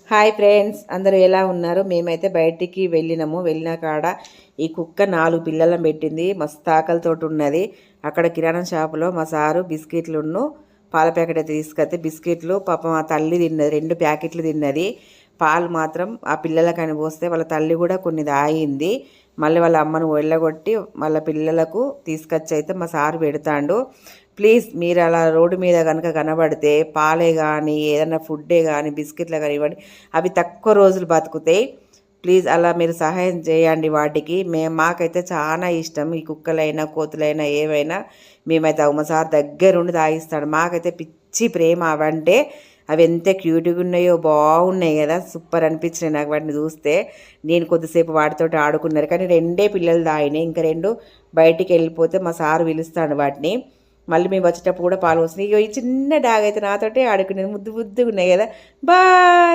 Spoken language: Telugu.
హాయ్ ఫ్రెండ్స్, అందరూ ఎలా ఉన్నారు? మేమైతే బయటికి వెళ్ళిన కాడ ఈ కుక్క 4 పిల్లలను పెట్టింది. మస్తు ఆకలితోటి ఉన్నది. అక్కడ కిరాణా షాపులో మా సారు బిస్కెట్లును పాల ప్యాకెట్ అయితే తీసుకొస్తే బిస్కెట్లు పాపం ఆ తల్లి తిన్నది. 2 ప్యాకెట్లు తిన్నది. పాలు మాత్రం ఆ పిల్లలకని పోస్తే వాళ్ళ తల్లి కూడా కొన్ని తాగింది. మళ్ళీ వాళ్ళ అమ్మను వెళ్ళగొట్టి వాళ్ళ పిల్లలకు తీసుకొచ్చి అయితే మా సారు పెడతాడు. ప్లీజ్ మీరు అలా రోడ్డు మీద కనుక కనబడితే పాలే కానీ ఏదైనా ఫుడ్డే కానీ బిస్కెట్లు కానీ ఇవ్వండి. అవి తక్కువ రోజులు బతుకుతాయి. ప్లీజ్ అలా మీరు సహాయం చేయండి వాటికి. మాకైతే చాలా ఇష్టం. ఈ కుక్కలైనా కోతులైనా ఏవైనా మేమైతే మా సార్ దగ్గరుండి తాగిస్తాడు. మాకైతే పిచ్చి ప్రేమ అవంటే. అవి ఎంత క్యూట్గా ఉన్నాయో, బాగున్నాయి కదా, సూపర్ అనిపించినాయి నాకు వాటిని చూస్తే. నేను కొద్దిసేపు వాటితో ఆడుకున్నారు, కానీ 2 పిల్లలు తాగినాయి. ఇంకా 2 బయటికి వెళ్ళిపోతే మా సారు పిలుస్తాడు వాటిని. మళ్ళీ మేము వచ్చేటప్పుడు కూడా పాలు వస్తున్నాయి. ఇగో ఈ చిన్న డాగ్ అయితే నాతోటే ఆడుకునేది. ముద్దు ముద్దుగా ఉన్నాయి కదా. బాయ్.